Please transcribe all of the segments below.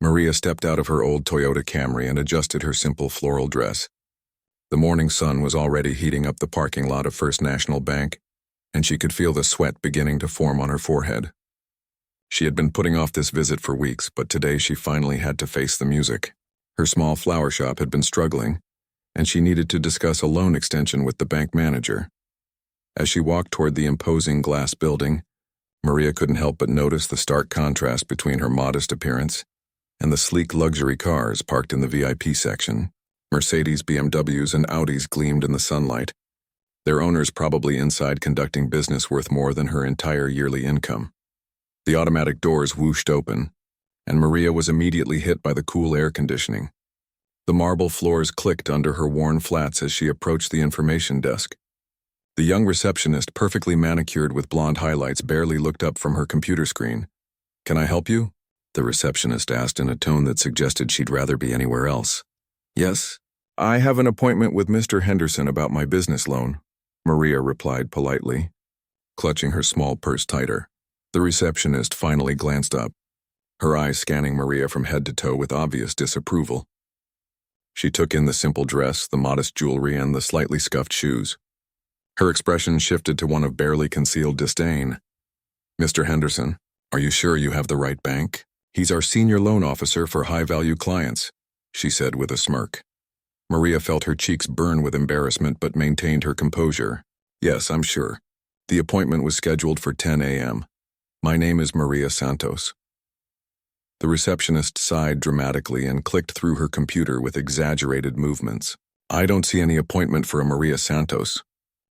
Maria stepped out of her old Toyota Camry and adjusted her simple floral dress. The morning sun was already heating up the parking lot of First National Bank, and she could feel the sweat beginning to form on her forehead. She had been putting off this visit for weeks, but today she finally had to face the music. Her small flower shop had been struggling, and she needed to discuss a loan extension with the bank manager. As she walked toward the imposing glass building, Maria couldn't help but notice the stark contrast between her modest appearance and the sleek luxury cars parked in the VIP section. Mercedes, BMWs, and Audis gleamed in the sunlight, their owners probably inside conducting business worth more than her entire yearly income. The automatic doors whooshed open, and Maria was immediately hit by the cool air conditioning. The marble floors clicked under her worn flats as she approached the information desk. The young receptionist, perfectly manicured with blonde highlights, barely looked up from her computer screen. "Can I help you?" the receptionist asked in a tone that suggested she'd rather be anywhere else. "Yes, I have an appointment with Mr. Henderson about my business loan," Maria replied politely, clutching her small purse tighter. The receptionist finally glanced up, her eyes scanning Maria from head to toe with obvious disapproval. She took in the simple dress, the modest jewelry, and the slightly scuffed shoes. Her expression shifted to one of barely concealed disdain. "Mr. Henderson, are you sure you have the right bank? He's our senior loan officer for high-value clients," she said with a smirk. Maria felt her cheeks burn with embarrassment but maintained her composure. "Yes, I'm sure. The appointment was scheduled for 10 a.m. My name is Maria Santos." The receptionist sighed dramatically and clicked through her computer with exaggerated movements. "I don't see any appointment for a Maria Santos.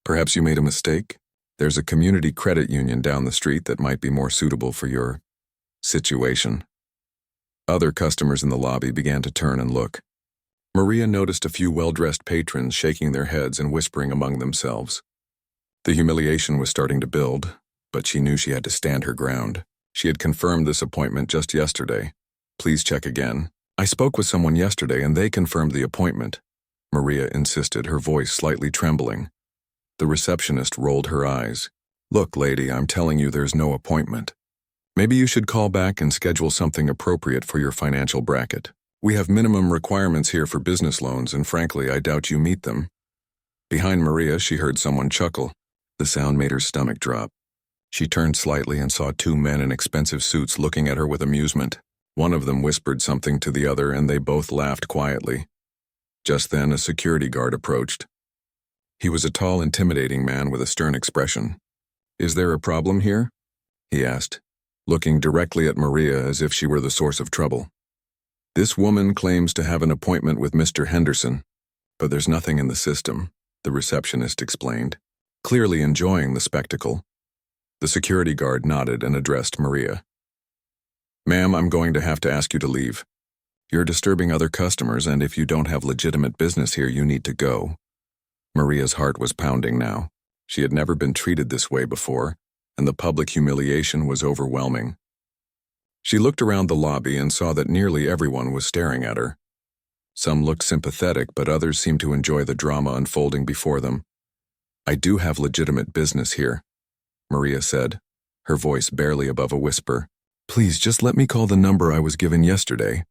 Perhaps you made a mistake? There's a community credit union down the street that might be more suitable for your situation." Other customers in the lobby began to turn and look. Maria noticed a few well-dressed patrons shaking their heads and whispering among themselves. The humiliation was starting to build, but she knew she had to stand her ground. She had confirmed this appointment just yesterday. "Please check again. I spoke with someone yesterday and they confirmed the appointment," Maria insisted, her voice slightly trembling. The receptionist rolled her eyes. "Look, lady, I'm telling you there's no appointment. Maybe you should call back and schedule something appropriate for your financial bracket. We have minimum requirements here for business loans, and frankly, I doubt you meet them." Behind Maria, she heard someone chuckle. The sound made her stomach drop. She turned slightly and saw two men in expensive suits looking at her with amusement. One of them whispered something to the other, and they both laughed quietly. Just then, a security guard approached. He was a tall, intimidating man with a stern expression. "Is there a problem here?" he asked, looking directly at Maria as if she were the source of trouble. "This woman claims to have an appointment with Mr. Henderson, but there's nothing in the system," the receptionist explained, clearly enjoying the spectacle. The security guard nodded and addressed Maria. "Ma'am, I'm going to have to ask you to leave. You're disturbing other customers, and if you don't have legitimate business here, you need to go." Maria's heart was pounding now. She had never been treated this way before, and the public humiliation was overwhelming. She looked around the lobby and saw that nearly everyone was staring at her. Some looked sympathetic, but others seemed to enjoy the drama unfolding before them. "I do have legitimate business here," Maria said, her voice barely above a whisper. "Please just let me call the number I was given yesterday."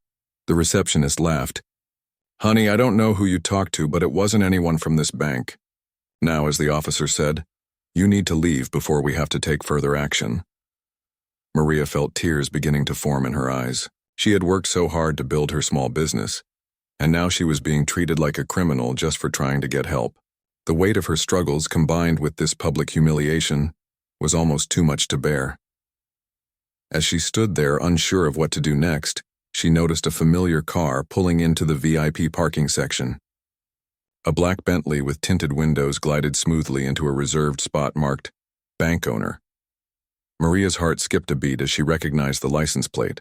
The receptionist laughed. "Honey, I don't know who you talked to, but it wasn't anyone from this bank. Now, as the officer said, you need to leave before we have to take further action." Maria felt tears beginning to form in her eyes. She had worked so hard to build her small business, and now she was being treated like a criminal just for trying to get help. The weight of her struggles combined with this public humiliation was almost too much to bear. As she stood there unsure of what to do next, she noticed a familiar car pulling into the VIP parking section. A black Bentley with tinted windows glided smoothly into a reserved spot marked "Bank Owner." Maria's heart skipped a beat as she recognized the license plate.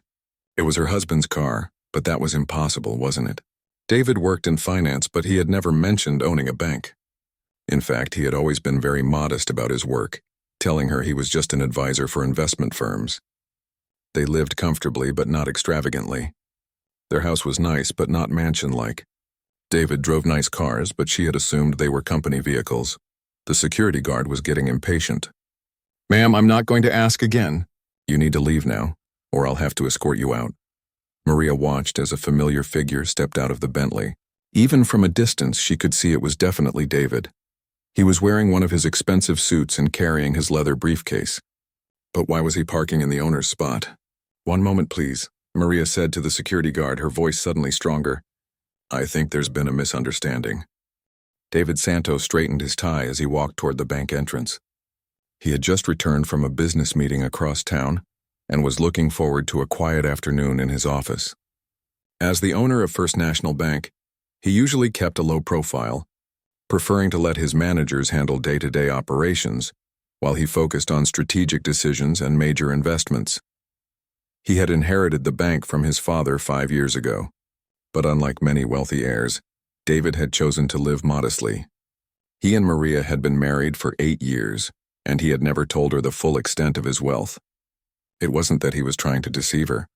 It was her husband's car, but that was impossible, wasn't it? David worked in finance, but he had never mentioned owning a bank. In fact, he had always been very modest about his work, telling her he was just an advisor for investment firms. They lived comfortably but not extravagantly. Their house was nice but not mansion-like. David drove nice cars, but she had assumed they were company vehicles. The security guard was getting impatient. "Ma'am, I'm not going to ask again. You need to leave now, or I'll have to escort you out." Maria watched as a familiar figure stepped out of the Bentley. Even from a distance, she could see it was definitely David. He was wearing one of his expensive suits and carrying his leather briefcase. But why was he parking in the owner's spot? "One moment, please," Maria said to the security guard, her voice suddenly stronger. "I think there's been a misunderstanding." David Santos straightened his tie as he walked toward the bank entrance. He had just returned from a business meeting across town and was looking forward to a quiet afternoon in his office. As the owner of First National Bank, he usually kept a low profile, preferring to let his managers handle day-to-day operations while he focused on strategic decisions and major investments. He had inherited the bank from his father 5 years ago, but unlike many wealthy heirs, David had chosen to live modestly. He and Maria had been married for 8 years, and he had never told her the full extent of his wealth. It wasn't that he was trying to deceive her,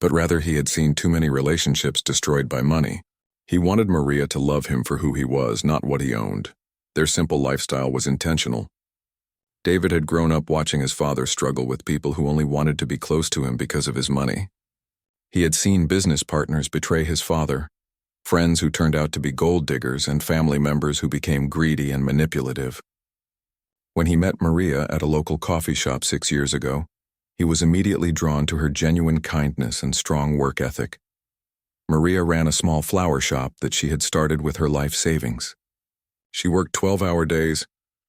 but rather he had seen too many relationships destroyed by money. He wanted Maria to love him for who he was, not what he owned. Their simple lifestyle was intentional. David had grown up watching his father struggle with people who only wanted to be close to him because of his money. He had seen business partners betray his father, friends who turned out to be gold diggers, and family members who became greedy and manipulative. When he met Maria at a local coffee shop 6 years ago, he was immediately drawn to her genuine kindness and strong work ethic. Maria ran a small flower shop that she had started with her life savings. She worked 12-hour days,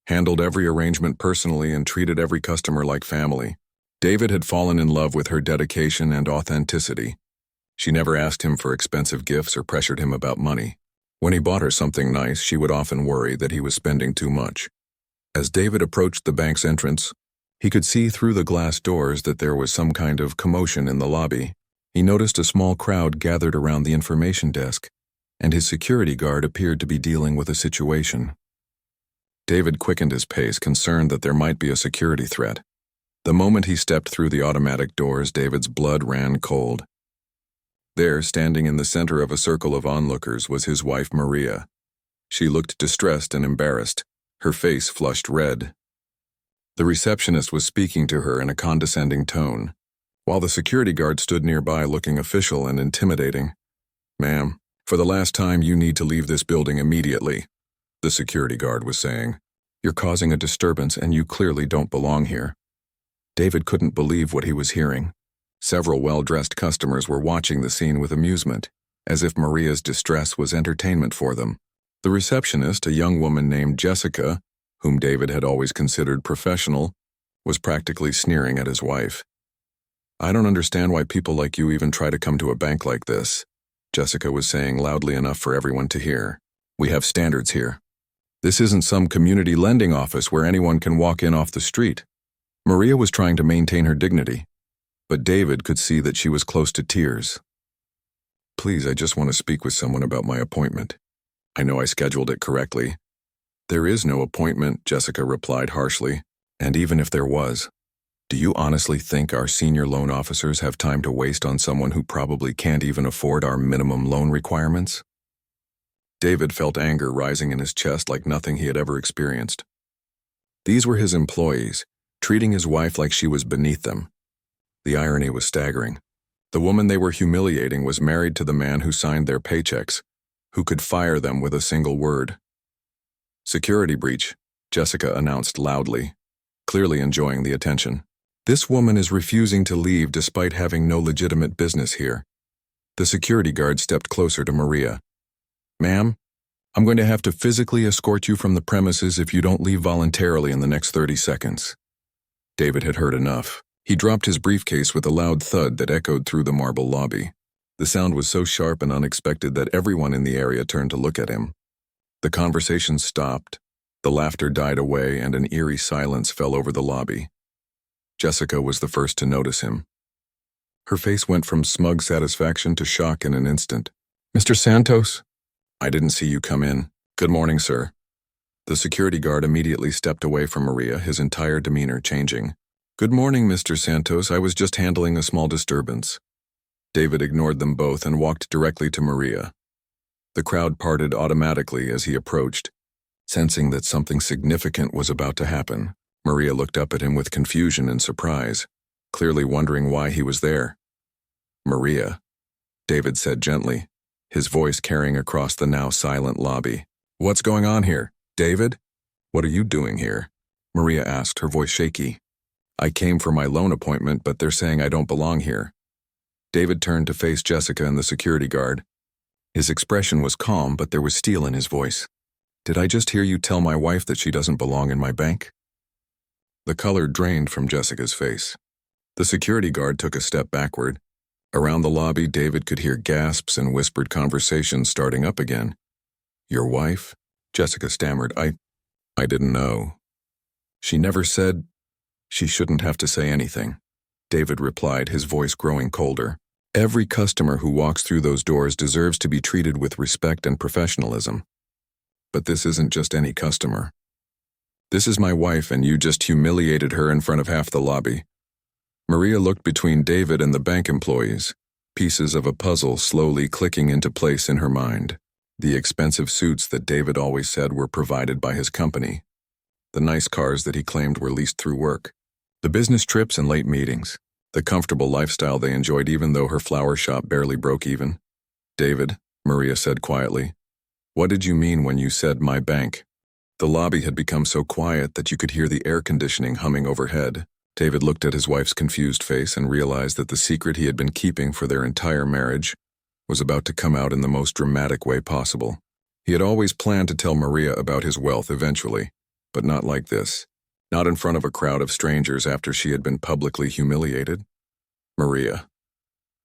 handled every arrangement personally, and treated every customer like family. David had fallen in love with her dedication and authenticity. She never asked him for expensive gifts or pressured him about money. When he bought her something nice, she would often worry that he was spending too much. As David approached the bank's entrance, he could see through the glass doors that there was some kind of commotion in the lobby. He noticed a small crowd gathered around the information desk, and his security guard appeared to be dealing with a situation. David quickened his pace, concerned that there might be a security threat. The moment he stepped through the automatic doors, David's blood ran cold. There, standing in the center of a circle of onlookers, was his wife Maria. She looked distressed and embarrassed, her face flushed red. The receptionist was speaking to her in a condescending tone, while the security guard stood nearby looking official and intimidating. "Ma'am, for the last time, you need to leave this building immediately," the security guard was saying. "You're causing a disturbance and you clearly don't belong here." David couldn't believe what he was hearing. Several well-dressed customers were watching the scene with amusement, as if Maria's distress was entertainment for them. The receptionist, a young woman named Jessica, whom David had always considered professional, was practically sneering at his wife. "I don't understand why people like you even try to come to a bank like this," Jessica was saying loudly enough for everyone to hear. "We have standards here. This isn't some community lending office where anyone can walk in off the street." Maria was trying to maintain her dignity, but David could see that she was close to tears. "Please, I just want to speak with someone about my appointment. I know I scheduled it correctly." "There is no appointment," Jessica replied harshly. "And even if there was, do you honestly think our senior loan officers have time to waste on someone who probably can't even afford our minimum loan requirements?" David felt anger rising in his chest like nothing he had ever experienced. These were his employees, treating his wife like she was beneath them. The irony was staggering. The woman they were humiliating was married to the man who signed their paychecks, who could fire them with a single word. "Security breach," Jessica announced loudly, clearly enjoying the attention. "This woman is refusing to leave despite having no legitimate business here." The security guard stepped closer to Maria. "Ma'am, I'm going to have to physically escort you from the premises if you don't leave voluntarily in the next 30 seconds. David had heard enough. He dropped his briefcase with a loud thud that echoed through the marble lobby. The sound was so sharp and unexpected that everyone in the area turned to look at him. The conversation stopped, the laughter died away, and an eerie silence fell over the lobby. Jessica was the first to notice him. Her face went from smug satisfaction to shock in an instant. "Mr. Santos?" "I didn't see you come in." "Good morning, sir." The security guard immediately stepped away from Maria, his entire demeanor changing. "Good morning, Mr. Santos. I was just handling a small disturbance." David ignored them both and walked directly to Maria. The crowd parted automatically as he approached. Sensing that something significant was about to happen, Maria looked up at him with confusion and surprise, clearly wondering why he was there. "Maria, David said gently, his voice carrying across the now silent lobby. What's going on here, David? What are you doing here? Maria asked, her voice shaky. I came for my loan appointment, but they're saying I don't belong here. David turned to face Jessica and the security guard. His expression was calm, but there was steel in his voice. Did I just hear you tell my wife that she doesn't belong in my bank? The color drained from Jessica's face. The security guard took a step backward. Around the lobby, David could hear gasps and whispered conversations starting up again. Your wife? Jessica stammered. I didn't know. She never said. She shouldn't have to say anything. David replied, his voice growing colder. Every customer who walks through those doors deserves to be treated with respect and professionalism. But this isn't just any customer. This is my wife, and you just humiliated her in front of half the lobby. Maria looked between David and the bank employees, pieces of a puzzle slowly clicking into place in her mind. The expensive suits that David always said were provided by his company. The nice cars that he claimed were leased through work. The business trips and late meetings. The comfortable lifestyle they enjoyed even though her flower shop barely broke even. David, Maria said quietly, what did you mean when you said my bank? The lobby had become so quiet that you could hear the air conditioning humming overhead. David looked at his wife's confused face and realized that the secret he had been keeping for their entire marriage was about to come out in the most dramatic way possible. He had always planned to tell Maria about his wealth eventually, but not like this. Not in front of a crowd of strangers after she had been publicly humiliated. Maria,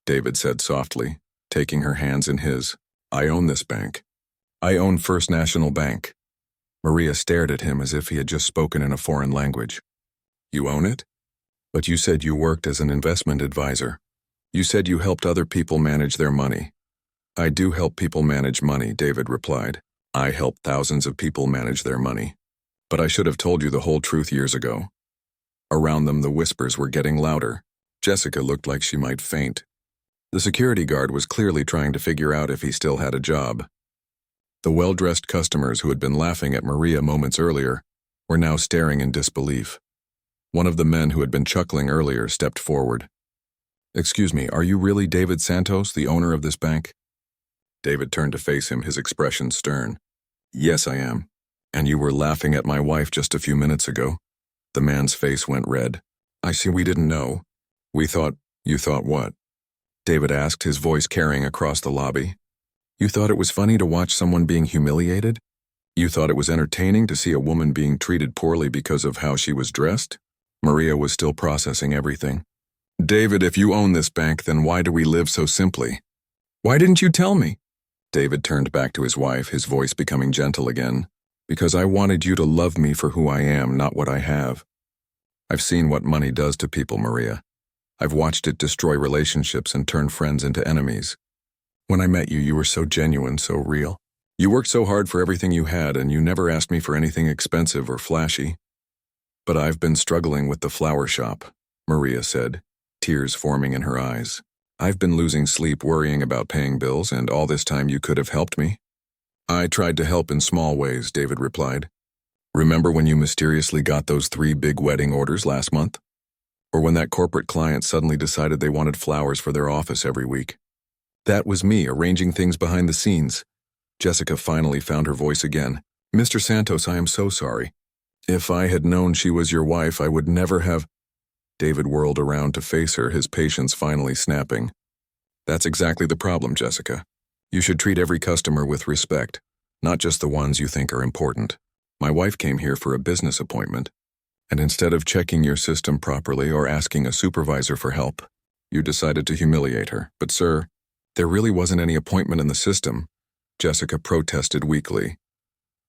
David said softly, taking her hands in his. I own this bank. I own First National Bank. Maria stared at him as if he had just spoken in a foreign language. You own it? But you said you worked as an investment advisor. You said you helped other people manage their money. I do help people manage money, David replied. I help thousands of people manage their money. But I should have told you the whole truth years ago. Around them, the whispers were getting louder. Jessica looked like she might faint. The security guard was clearly trying to figure out if he still had a job. The well-dressed customers who had been laughing at Maria moments earlier were now staring in disbelief. One of the men who had been chuckling earlier stepped forward. Excuse me, are you really David Santos, the owner of this bank? David turned to face him, his expression stern. Yes, I am. And you were laughing at my wife just a few minutes ago. The man's face went red. I see, we didn't know. You thought what? David asked, his voice carrying across the lobby. You thought it was funny to watch someone being humiliated? You thought it was entertaining to see a woman being treated poorly because of how she was dressed? Maria was still processing everything. David, if you own this bank, then why do we live so simply? Why didn't you tell me? David turned back to his wife, his voice becoming gentle again. Because I wanted you to love me for who I am, not what I have. I've seen what money does to people, Maria. I've watched it destroy relationships and turn friends into enemies. When I met you, you were so genuine, so real. You worked so hard for everything you had, and you never asked me for anything expensive or flashy. But I've been struggling with the flower shop, Maria said, tears forming in her eyes. I've been losing sleep worrying about paying bills, and all this time you could have helped me. I tried to help in small ways, David replied. Remember when you mysteriously got those 3 big wedding orders last month? Or when that corporate client suddenly decided they wanted flowers for their office every week? That was me arranging things behind the scenes. Jessica finally found her voice again. Mr. Santos, I am so sorry. If I had known she was your wife, I would never have. David whirled around to face her, his patience finally snapping. That's exactly the problem, Jessica. You should treat every customer with respect, not just the ones you think are important. My wife came here for a business appointment, and instead of checking your system properly or asking a supervisor for help, you decided to humiliate her. But sir, there really wasn't any appointment in the system, Jessica protested weakly.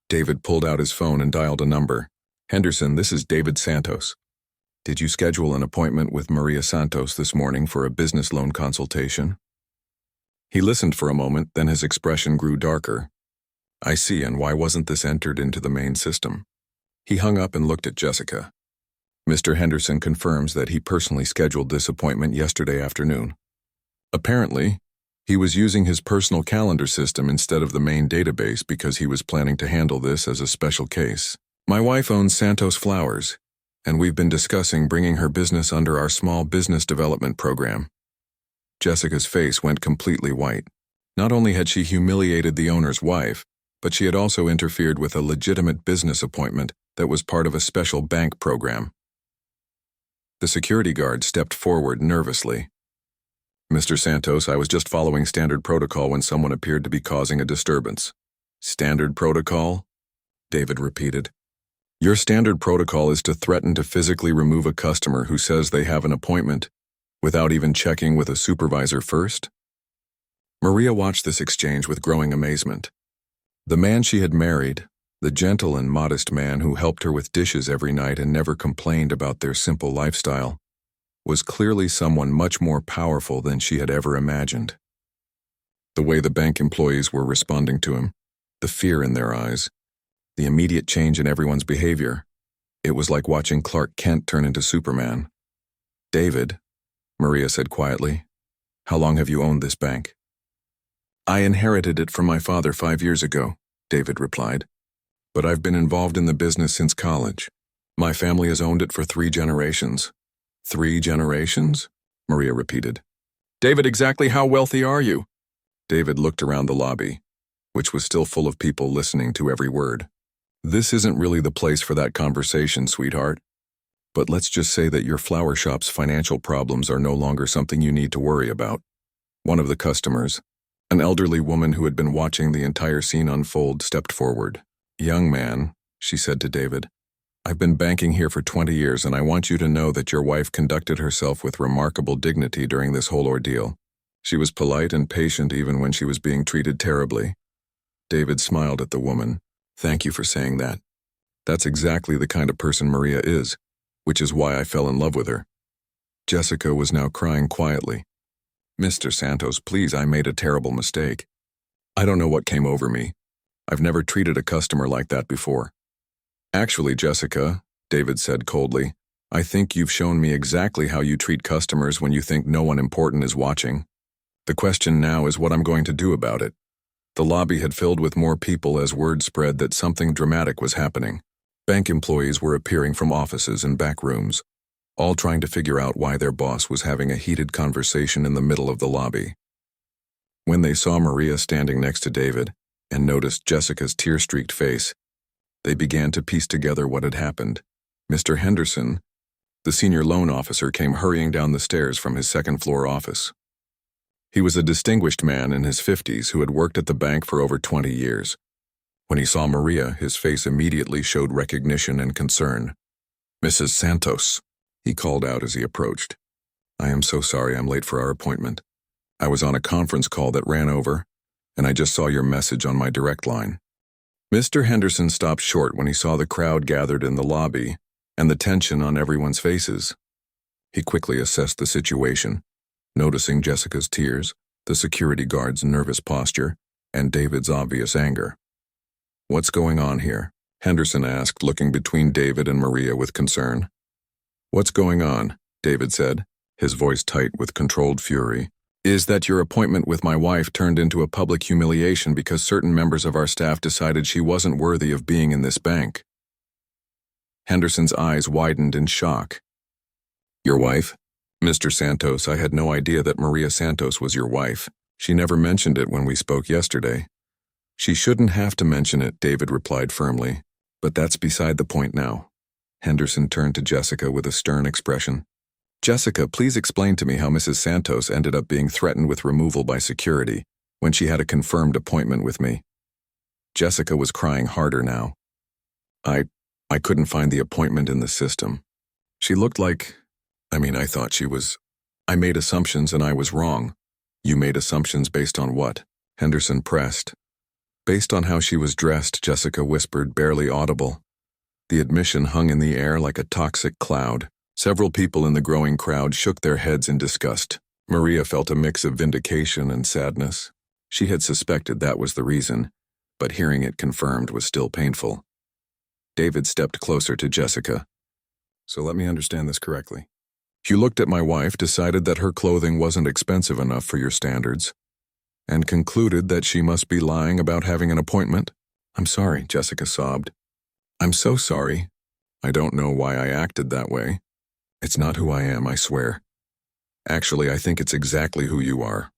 David pulled out his phone and dialed a number. Henderson, this is David Santos. Did you schedule an appointment with Maria Santos this morning for a business loan consultation? He listened for a moment, then his expression grew darker. I see, and why wasn't this entered into the main system? He hung up and looked at Jessica. Mr. Henderson confirms that he personally scheduled this appointment yesterday afternoon. Apparently, he was using his personal calendar system instead of the main database because he was planning to handle this as a special case. My wife owns Santos Flowers, and we've been discussing bringing her business under our small business development program. Jessica's face went completely white. Not only had she humiliated the owner's wife, but she had also interfered with a legitimate business appointment that was part of a special bank program. The security guard stepped forward nervously. "Mr. Santos, I was just following standard protocol when someone appeared to be causing a disturbance." "Standard protocol?" David repeated. "Your standard protocol is to threaten to physically remove a customer who says they have an appointment without even checking with a supervisor first?" Maria watched this exchange with growing amazement. The man she had married, the gentle and modest man who helped her with dishes every night and never complained about their simple lifestyle, was clearly someone much more powerful than she had ever imagined. The way the bank employees were responding to him, the fear in their eyes, the immediate change in everyone's behavior, it was like watching Clark Kent turn into Superman. "David," Maria said quietly, "how long have you owned this bank?" "I inherited it from my father 5 years ago," David replied. "But I've been involved in the business since college. My family has owned it for 3 generations. 3 generations? Maria repeated. "David, exactly how wealthy are you?" David looked around the lobby, which was still full of people listening to every word. "This isn't really the place for that conversation, sweetheart. But let's just say that your flower shop's financial problems are no longer something you need to worry about." One of the customers, an elderly woman who had been watching the entire scene unfold, stepped forward. "Young man," she said to David, "I've been banking here for 20 years and I want you to know that your wife conducted herself with remarkable dignity during this whole ordeal. She was polite and patient even when she was being treated terribly." David smiled at the woman. "Thank you for saying that. That's exactly the kind of person Maria is, which is why I fell in love with her." Jessica was now crying quietly. "Mr. Santos, please, I made a terrible mistake. I don't know what came over me. I've never treated a customer like that before." "Actually, Jessica," David said coldly, "I think you've shown me exactly how you treat customers when you think no one important is watching. The question now is what I'm going to do about it." The lobby had filled with more people as word spread that something dramatic was happening. Bank employees were appearing from offices and back rooms, all trying to figure out why their boss was having a heated conversation in the middle of the lobby. When they saw Maria standing next to David and noticed Jessica's tear-streaked face, they began to piece together what had happened. Mr. Henderson, the senior loan officer, came hurrying down the stairs from his second-floor office. He was a distinguished man in his 50s who had worked at the bank for over 20 years. When he saw Maria, his face immediately showed recognition and concern. "Mrs. Santos," he called out as he approached. "I am so sorry I'm late for our appointment. I was on a conference call that ran over, and I just saw your message on my direct line." Mr. Henderson stopped short when he saw the crowd gathered in the lobby and the tension on everyone's faces. He quickly assessed the situation, noticing Jessica's tears, the security guard's nervous posture, and David's obvious anger. "What's going on here?" Henderson asked, looking between David and Maria with concern. "What's going on?" David said, his voice tight with controlled fury. "Is that your appointment with my wife turned into a public humiliation because certain members of our staff decided she wasn't worthy of being in this bank." Henderson's eyes widened in shock. "Your wife? Mr. Santos, I had no idea that Maria Santos was your wife. She never mentioned it when we spoke yesterday." "She shouldn't have to mention it," David replied firmly. "But that's beside the point now." Henderson turned to Jessica with a stern expression. "Jessica, please explain to me how Mrs. Santos ended up being threatened with removal by security when she had a confirmed appointment with me." Jessica was crying harder now. I couldn't find the appointment in the system. She looked like, I thought she was. I made assumptions and I was wrong." "You made assumptions based on what?" Henderson pressed. "Based on how she was dressed," Jessica whispered, barely audible. The admission hung in the air like a toxic cloud. Several people in the growing crowd shook their heads in disgust. Maria felt a mix of vindication and sadness. She had suspected that was the reason, but hearing it confirmed was still painful. David stepped closer to Jessica. "So let me understand this correctly. You looked at my wife, decided that her clothing wasn't expensive enough for your standards, and concluded that she must be lying about having an appointment?" "I'm sorry," Jessica sobbed. "I'm so sorry. I don't know why I acted that way. It's not who I am, I swear." Actually, I think it's exactly who you are,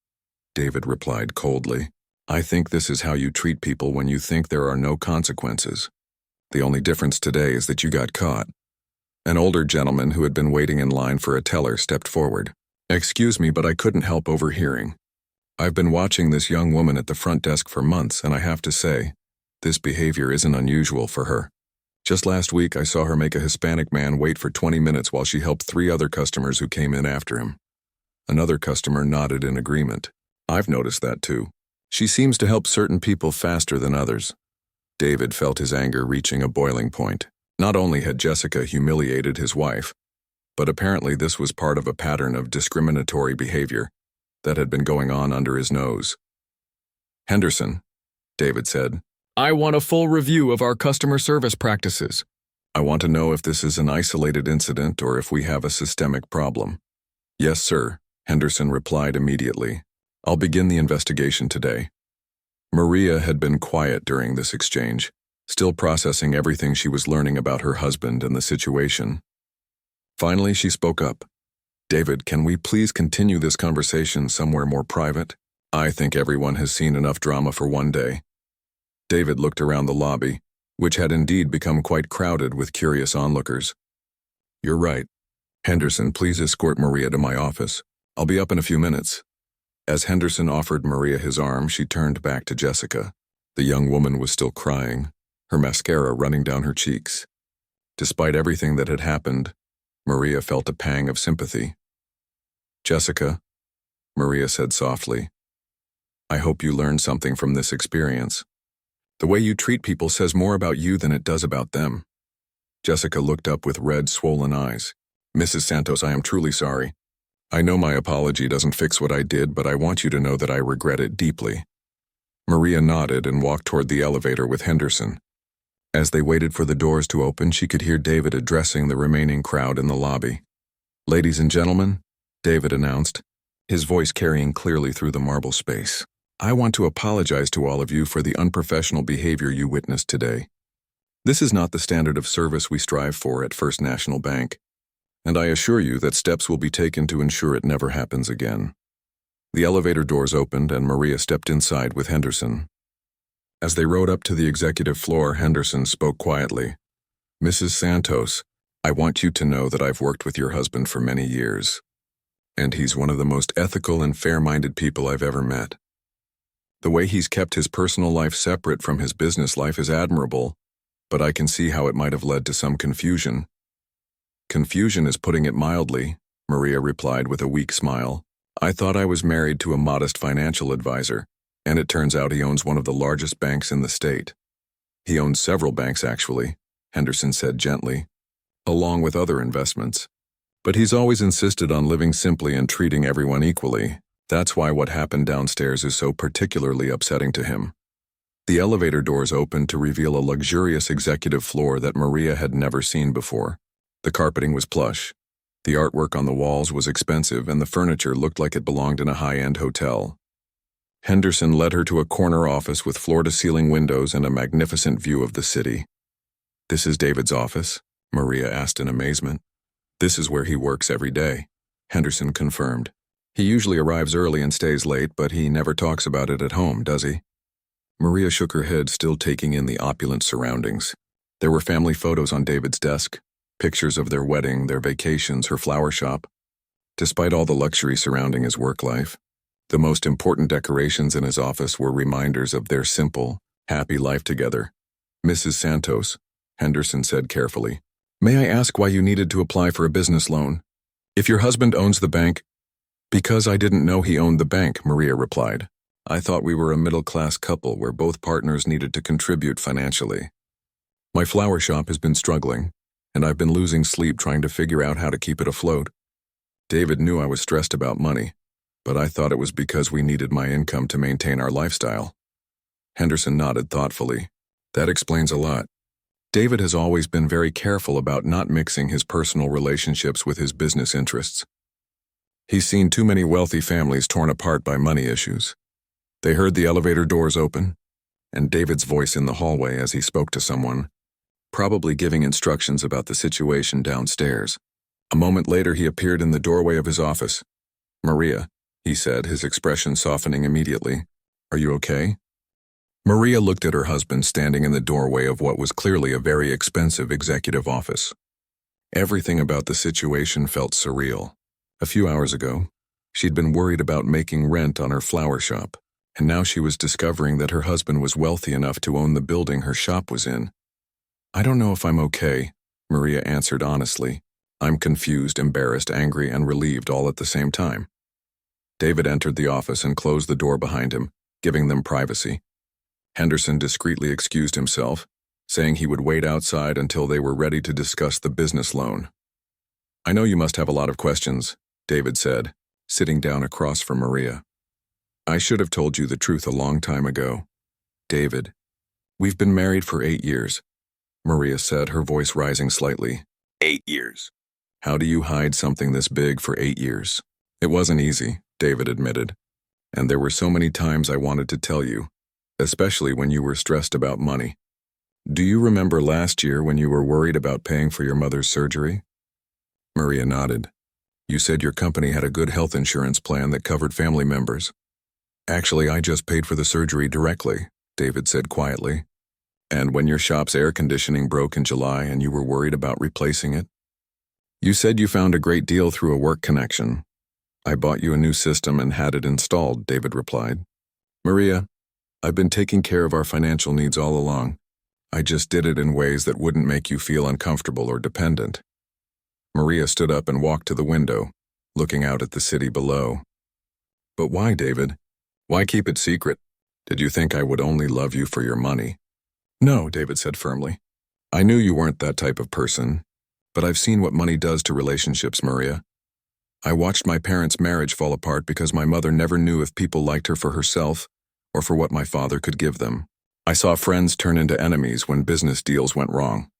David replied coldly. I think this is how you treat people when you think there are no consequences. The only difference today is that you got caught. An older gentleman who had been waiting in line for a teller stepped forward. Excuse me, but I couldn't help overhearing. I've been watching this young woman at the front desk for months, and I have to say, this behavior isn't unusual for her. Just last week, I saw her make a Hispanic man wait for 20 minutes while she helped 3 other customers who came in after him. Another customer nodded in agreement. I've noticed that too. She seems to help certain people faster than others. David felt his anger reaching a boiling point. Not only had Jessica humiliated his wife, but apparently this was part of a pattern of discriminatory behavior that had been going on under his nose. Henderson, David said, I want a full review of our customer service practices. I want to know if this is an isolated incident or if we have a systemic problem. Yes, sir, Henderson replied immediately. I'll begin the investigation today. Maria had been quiet during this exchange, still processing everything she was learning about her husband and the situation. Finally, she spoke up. David, can we please continue this conversation somewhere more private? I think everyone has seen enough drama for one day. David looked around the lobby, which had indeed become quite crowded with curious onlookers. You're right. Henderson, please escort Maria to my office. I'll be up in a few minutes. As Henderson offered Maria his arm, she turned back to Jessica. The young woman was still crying, her mascara running down her cheeks. Despite everything that had happened, Maria felt a pang of sympathy. Jessica, Maria said softly, I hope you learned something from this experience. The way you treat people says more about you than it does about them. Jessica looked up with red, swollen eyes. Mrs. Santos, I am truly sorry. I know my apology doesn't fix what I did, but I want you to know that I regret it deeply. Maria nodded and walked toward the elevator with Henderson. As they waited for the doors to open, she could hear David addressing the remaining crowd in the lobby. Ladies and gentlemen, David announced, his voice carrying clearly through the marble space. I want to apologize to all of you for the unprofessional behavior you witnessed today. This is not the standard of service we strive for at First National Bank, and I assure you that steps will be taken to ensure it never happens again. The elevator doors opened and Maria stepped inside with Henderson. As they rode up to the executive floor, Henderson spoke quietly. Mrs. Santos, I want you to know that I've worked with your husband for many years, and he's one of the most ethical and fair-minded people I've ever met. The way he's kept his personal life separate from his business life is admirable, but I can see how it might have led to some confusion. Confusion is putting it mildly, Maria replied with a weak smile. I thought I was married to a modest financial advisor, and it turns out he owns one of the largest banks in the state. He owns several banks, actually, Henderson said gently, along with other investments. But he's always insisted on living simply and treating everyone equally. That's why what happened downstairs is so particularly upsetting to him. The elevator doors opened to reveal a luxurious executive floor that Maria had never seen before. The carpeting was plush, the artwork on the walls was expensive, and the furniture looked like it belonged in a high-end hotel. Henderson led her to a corner office with floor-to-ceiling windows and a magnificent view of the city. This is David's office, Maria asked in amazement. This is where he works every day, Henderson confirmed. He usually arrives early and stays late, but he never talks about it at home, does he? Maria shook her head, still taking in the opulent surroundings. There were family photos on David's desk, pictures of their wedding, their vacations, her flower shop. Despite all the luxury surrounding his work life, the most important decorations in his office were reminders of their simple, happy life together. Mrs. Santos, Henderson said carefully, may I ask why you needed to apply for a business loan? If your husband owns the bank, because I didn't know he owned the bank, Maria replied. I thought we were a middle-class couple where both partners needed to contribute financially. My flower shop has been struggling, and I've been losing sleep trying to figure out how to keep it afloat. David knew I was stressed about money, but I thought it was because we needed my income to maintain our lifestyle. Henderson nodded thoughtfully. That explains a lot. David has always been very careful about not mixing his personal relationships with his business interests. He's seen too many wealthy families torn apart by money issues. They heard the elevator doors open, and David's voice in the hallway as he spoke to someone, probably giving instructions about the situation downstairs. A moment later, he appeared in the doorway of his office. "Maria," he said, his expression softening immediately. "Are you okay?" Maria looked at her husband standing in the doorway of what was clearly a very expensive executive office. Everything about the situation felt surreal. A few hours ago, she'd been worried about making rent on her flower shop, and now she was discovering that her husband was wealthy enough to own the building her shop was in. "I don't know if I'm okay," Maria answered honestly. "I'm confused, embarrassed, angry, and relieved all at the same time." David entered the office and closed the door behind him, giving them privacy. Henderson discreetly excused himself, saying he would wait outside until they were ready to discuss the business loan. "I know you must have a lot of questions," David said, sitting down across from Maria. "I should have told you the truth a long time ago." "David, we've been married for 8 years," Maria said, her voice rising slightly. 8 years. How do you hide something this big for 8 years? "It wasn't easy," David admitted. "And there were so many times I wanted to tell you, especially when you were stressed about money. Do you remember last year when you were worried about paying for your mother's surgery?" Maria nodded. "You said your company had a good health insurance plan that covered family members." "Actually, I just paid for the surgery directly," David said quietly. "And when your shop's air conditioning broke in July and you were worried about replacing it?" "You said you found a great deal through a work connection." "I bought you a new system and had it installed," David replied. "Maria, I've been taking care of our financial needs all along. I just did it in ways that wouldn't make you feel uncomfortable or dependent." Maria stood up and walked to the window, looking out at the city below. "But why, David? Why keep it secret? Did you think I would only love you for your money?" "No," David said firmly. "I knew you weren't that type of person, but I've seen what money does to relationships, Maria. I watched my parents' marriage fall apart because my mother never knew if people liked her for herself or for what my father could give them. I saw friends turn into enemies when business deals went wrong.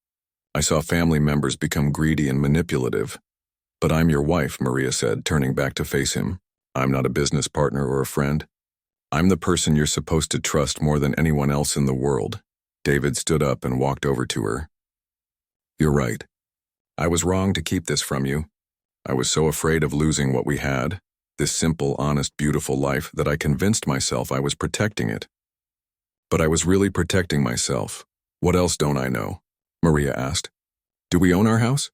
I saw family members become greedy and manipulative. But I'm your wife," Maria said, turning back to face him. "I'm not a business partner or a friend. I'm the person you're supposed to trust more than anyone else in the world." David stood up and walked over to her. "You're right. I was wrong to keep this from you. I was so afraid of losing what we had, this simple, honest, beautiful life, that I convinced myself I was protecting it. But I was really protecting myself. What else don't I know?" Maria asked. "Do we own our house?"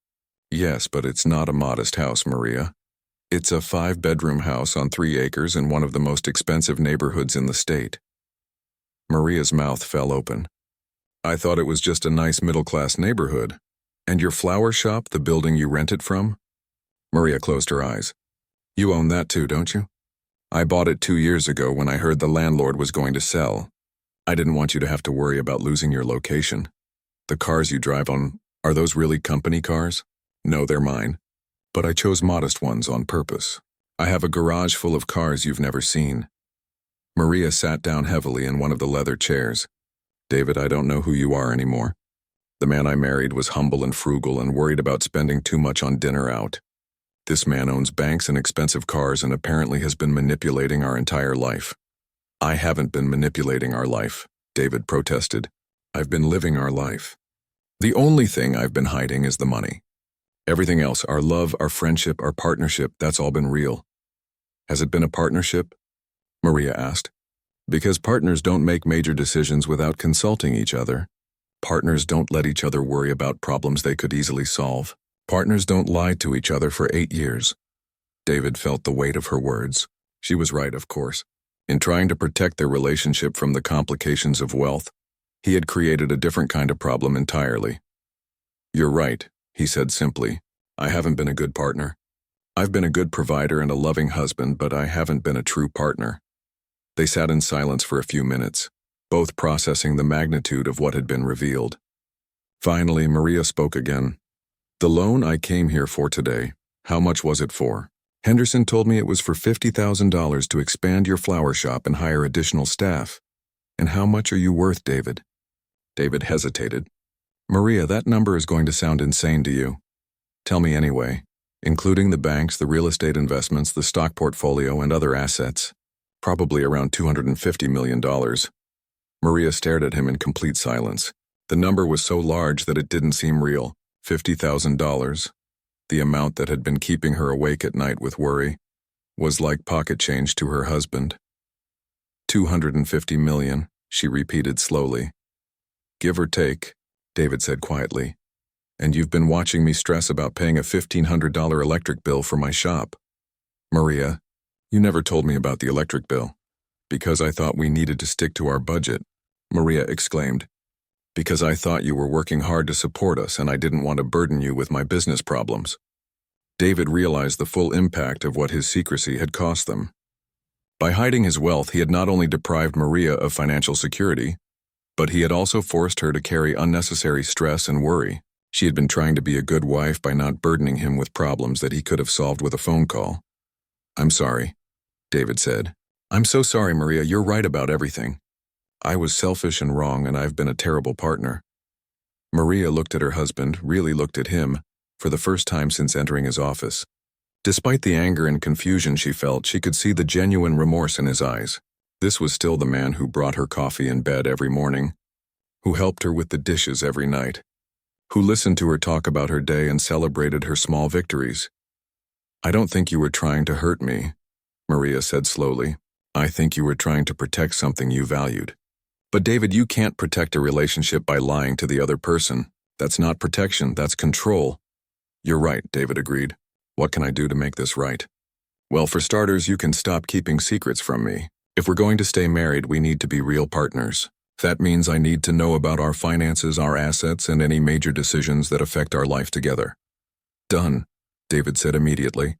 "Yes, but it's not a modest house, Maria. It's a 5-bedroom house on 3 acres in one of the most expensive neighborhoods in the state." Maria's mouth fell open. "I thought it was just a nice middle-class neighborhood. And your flower shop, the building you rent it from?" Maria closed her eyes. "You own that too, don't you?" "I bought it 2 years ago when I heard the landlord was going to sell. I didn't want you to have to worry about losing your location. The cars you drive on, are those really company cars?" "No, they're mine. But I chose modest ones on purpose. I have a garage full of cars you've never seen." Maria sat down heavily in one of the leather chairs. "David, I don't know who you are anymore. The man I married was humble and frugal and worried about spending too much on dinner out. This man owns banks and expensive cars and apparently has been manipulating our entire life." "I haven't been manipulating our life," David protested. "I've been living our life. The only thing I've been hiding is the money. Everything else, our love, our friendship, our partnership, that's all been real." "Has it been a partnership?" Maria asked. "Because partners don't make major decisions without consulting each other. Partners don't let each other worry about problems they could easily solve. Partners don't lie to each other for 8 years. David felt the weight of her words. She was right, of course. In trying to protect their relationship from the complications of wealth, he had created a different kind of problem entirely. "You're right," he said simply. "I haven't been a good partner. I've been a good provider and a loving husband, but I haven't been a true partner." They sat in silence for a few minutes, both processing the magnitude of what had been revealed. Finally, Maria spoke again. "The loan I came here for today, how much was it for?" "Henderson told me it was for $50,000 to expand your flower shop and hire additional staff." "And how much are you worth, David?" David hesitated. "Maria, that number is going to sound insane to you. Tell me anyway, including the banks, the real estate investments, the stock portfolio, and other assets. Probably around $250 million. Maria stared at him in complete silence. The number was so large that it didn't seem real. $50,000. The amount that had been keeping her awake at night with worry. was like pocket change to her husband. 250 million, she repeated slowly. Give or take, David said quietly. And you've been watching me stress about paying a $1,500 electric bill for my shop. Maria, you never told me about the electric bill. Because I thought we needed to stick to our budget, Maria exclaimed. Because I thought you were working hard to support us and I didn't want to burden you with my business problems. David realized the full impact of what his secrecy had cost them. By hiding his wealth, he had not only deprived Maria of financial security, but he had also forced her to carry unnecessary stress and worry. She had been trying to be a good wife by not burdening him with problems that he could have solved with a phone call. I'm sorry, David said. I'm so sorry, Maria, you're right about everything. I was selfish and wrong, and I've been a terrible partner. Maria looked at her husband, really looked at him, for the first time since entering his office. Despite the anger and confusion she felt, she could see the genuine remorse in his eyes. This was still the man who brought her coffee in bed every morning, who helped her with the dishes every night, who listened to her talk about her day and celebrated her small victories. I don't think you were trying to hurt me, Maria said slowly. I think you were trying to protect something you valued. But David, you can't protect a relationship by lying to the other person. That's not protection, that's control. You're right, David agreed. What can I do to make this right? Well, for starters, you can stop keeping secrets from me. If we're going to stay married, we need to be real partners. That means I need to know about our finances, our assets, and any major decisions that affect our life together. Done, David said immediately.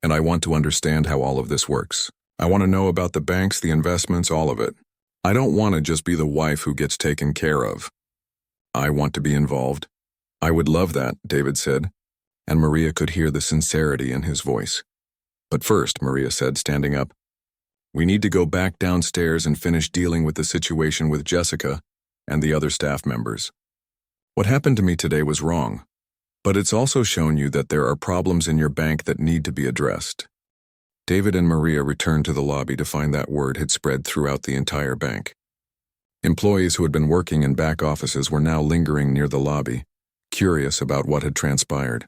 And I want to understand how all of this works. I want to know about the banks, the investments, all of it. I don't want to just be the wife who gets taken care of. I want to be involved. I would love that, David said, and Maria could hear the sincerity in his voice. But first, Maria said, standing up, we need to go back downstairs and finish dealing with the situation with Jessica and the other staff members. What happened to me today was wrong, but it's also shown you that there are problems in your bank that need to be addressed. David and Maria returned to the lobby to find that word had spread throughout the entire bank. Employees who had been working in back offices were now lingering near the lobby, curious about what had transpired.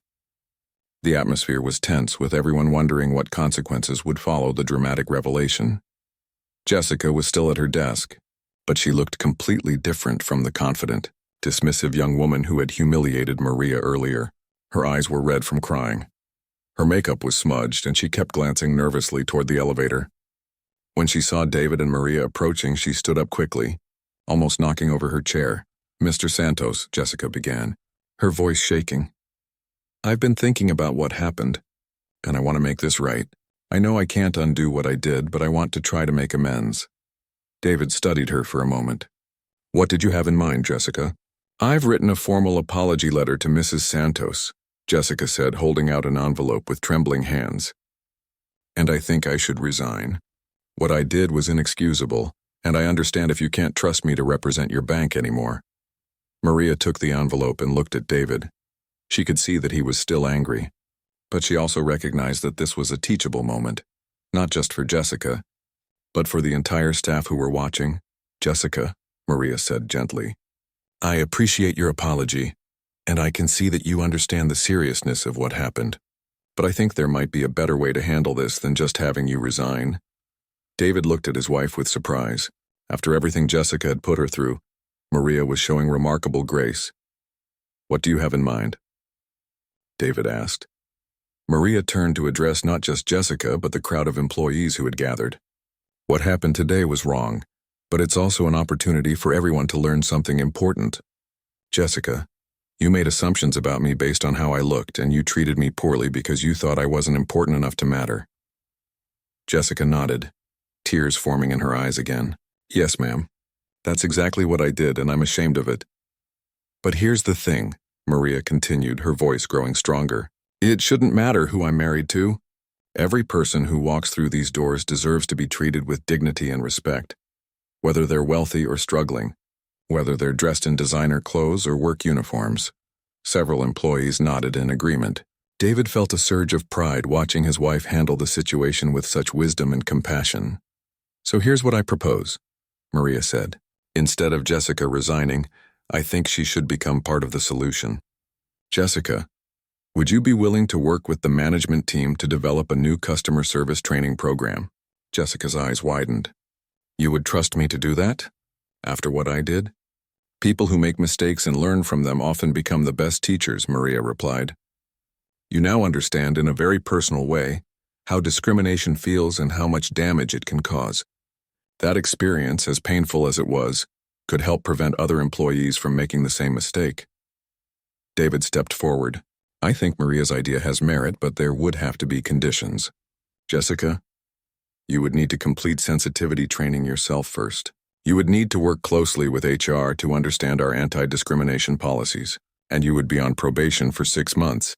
The atmosphere was tense, with everyone wondering what consequences would follow the dramatic revelation. Jessica was still at her desk, but she looked completely different from the confident, dismissive young woman who had humiliated Maria earlier. Her eyes were red from crying. Her makeup was smudged, and she kept glancing nervously toward the elevator. When she saw David and Maria approaching, she stood up quickly, almost knocking over her chair. Mr. Santos, Jessica began, her voice shaking. I've been thinking about what happened, and I want to make this right. I know I can't undo what I did, but I want to try to make amends. David studied her for a moment. What did you have in mind, Jessica? I've written a formal apology letter to Mrs. Santos, Jessica said, holding out an envelope with trembling hands. And I think I should resign. What I did was inexcusable, and I understand if you can't trust me to represent your bank anymore. Maria took the envelope and looked at David. She could see that he was still angry, but she also recognized that this was a teachable moment, not just for Jessica, but for the entire staff who were watching. Jessica, Maria said gently, I appreciate your apology, and I can see that you understand the seriousness of what happened, but I think there might be a better way to handle this than just having you resign. David looked at his wife with surprise. After everything Jessica had put her through, Maria was showing remarkable grace. What do you have in mind? David asked. Maria turned to address not just Jessica, but the crowd of employees who had gathered. What happened today was wrong, but it's also an opportunity for everyone to learn something important. Jessica, you made assumptions about me based on how I looked, and you treated me poorly because you thought I wasn't important enough to matter. Jessica nodded, tears forming in her eyes again. Yes, ma'am. That's exactly what I did, and I'm ashamed of it. But here's the thing, Maria continued, her voice growing stronger. It shouldn't matter who I'm married to. Every person who walks through these doors deserves to be treated with dignity and respect, whether they're wealthy or struggling, whether they're dressed in designer clothes or work uniforms. Several employees nodded in agreement. David felt a surge of pride watching his wife handle the situation with such wisdom and compassion. So here's what I propose, Maria said. Instead of Jessica resigning, I think she should become part of the solution. Jessica, Would you be willing to work with the management team to develop a new customer service training program? Jessica's eyes widened. You would trust me to do that? After what I did? People who make mistakes and learn from them often become the best teachers, Maria replied. You now understand in a very personal way how discrimination feels and how much damage it can cause. That experience, as painful as it was, could help prevent other employees from making the same mistake. David stepped forward. I think Maria's idea has merit, but there would have to be conditions. Jessica, you would need to complete sensitivity training yourself first. You would need to work closely with HR to understand our anti-discrimination policies, and you would be on probation for 6 months.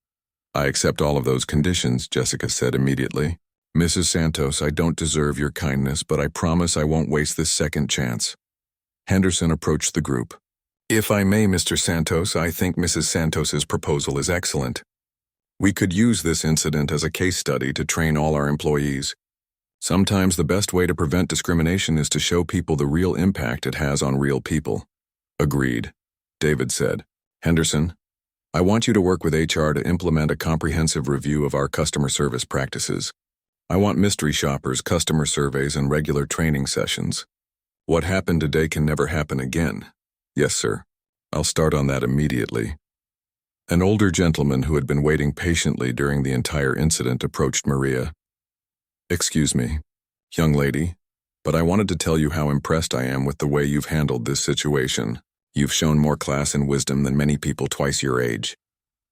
I accept all of those conditions, Jessica said immediately. Mrs. Santos, I don't deserve your kindness, but I promise I won't waste this second chance. Henderson approached the group. If I may, Mr. Santos, I think Mrs. Santos's proposal is excellent. We could use this incident as a case study to train all our employees. Sometimes the best way to prevent discrimination is to show people the real impact it has on real people. Agreed, David said. Henderson, I want you to work with HR to implement a comprehensive review of our customer service practices. I want mystery shoppers, customer surveys, and regular training sessions. What happened today can never happen again. Yes, sir. I'll start on that immediately. An older gentleman who had been waiting patiently during the entire incident approached Maria. Excuse me, young lady, but I wanted to tell you how impressed I am with the way you've handled this situation. You've shown more class and wisdom than many people twice your age.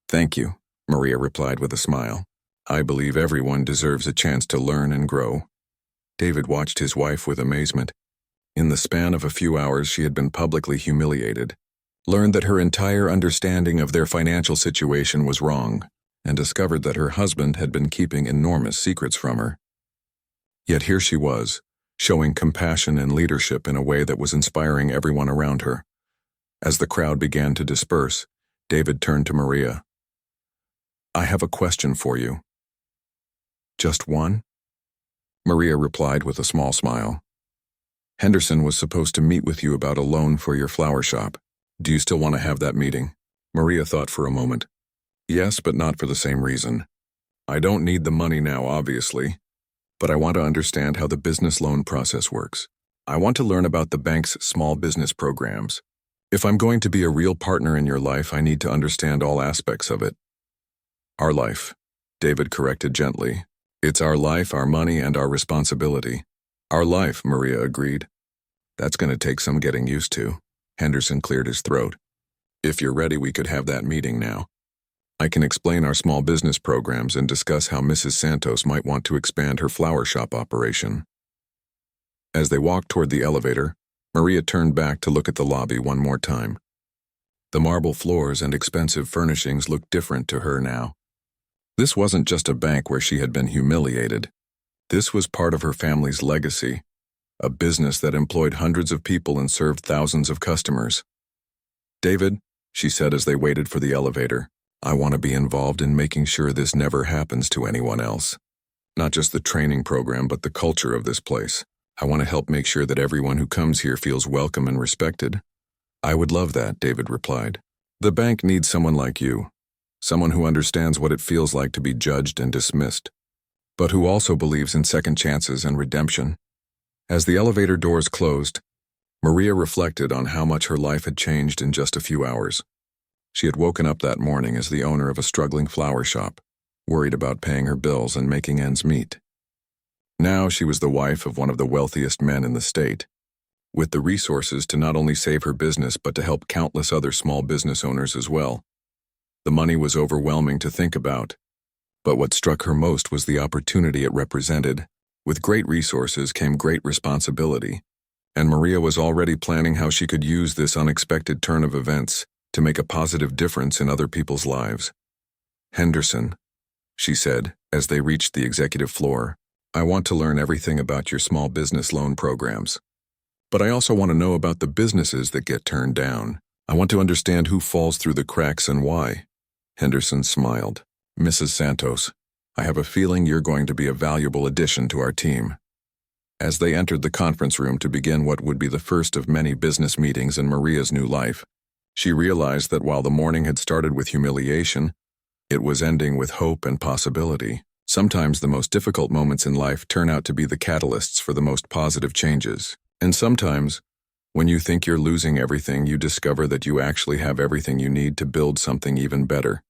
Thank you, Maria replied with a smile. I believe everyone deserves a chance to learn and grow. David watched his wife with amazement. In the span of a few hours, she had been publicly humiliated, learned that her entire understanding of their financial situation was wrong, and discovered that her husband had been keeping enormous secrets from her. Yet here she was, showing compassion and leadership in a way that was inspiring everyone around her. As the crowd began to disperse, David turned to Maria. I have a question for you. Just one? Maria replied with a small smile. Henderson was supposed to meet with you about a loan for your flower shop. Do you still want to have that meeting? Maria thought for a moment. Yes, but not for the same reason. I don't need the money now, obviously, but I want to understand how the business loan process works. I want to learn about the bank's small business programs. If I'm going to be a real partner in your life, I need to understand all aspects of it. Our life, David corrected gently. It's our life, our money, and our responsibility. Our life, Maria agreed. That's going to take some getting used to. Henderson cleared his throat. If you're ready, we could have that meeting now. I can explain our small business programs and discuss how Mrs. Santos might want to expand her flower shop operation. As they walked toward the elevator, Maria turned back to look at the lobby one more time. The marble floors and expensive furnishings looked different to her now. This wasn't just a bank where she had been humiliated. This was part of her family's legacy, a business that employed hundreds of people and served thousands of customers. David, she said as they waited for the elevator, I want to be involved in making sure this never happens to anyone else. Not just the training program, but the culture of this place. I want to help make sure that everyone who comes here feels welcome and respected. I would love that, David replied. The bank needs someone like you, someone who understands what it feels like to be judged and dismissed, but who also believes in second chances and redemption. As the elevator doors closed, Maria reflected on how much her life had changed in just a few hours. She had woken up that morning as the owner of a struggling flower shop, worried about paying her bills and making ends meet. Now she was the wife of one of the wealthiest men in the state, with the resources to not only save her business but to help countless other small business owners as well. The money was overwhelming to think about, but what struck her most was the opportunity it represented. With great resources came great responsibility, and Maria was already planning how she could use this unexpected turn of events to make a positive difference in other people's lives. Henderson, she said, as they reached the executive floor, I want to learn everything about your small business loan programs. But I also want to know about the businesses that get turned down. I want to understand who falls through the cracks and why. Henderson smiled. Mrs. Santos, I have a feeling you're going to be a valuable addition to our team. As they entered the conference room to begin what would be the first of many business meetings in Maria's new life, she realized that while the morning had started with humiliation, It was ending with hope and possibility. Sometimes the most difficult moments in life turn out to be the catalysts for the most positive changes. And sometimes, when you think you're losing everything, you discover that you actually have everything you need to build something even better.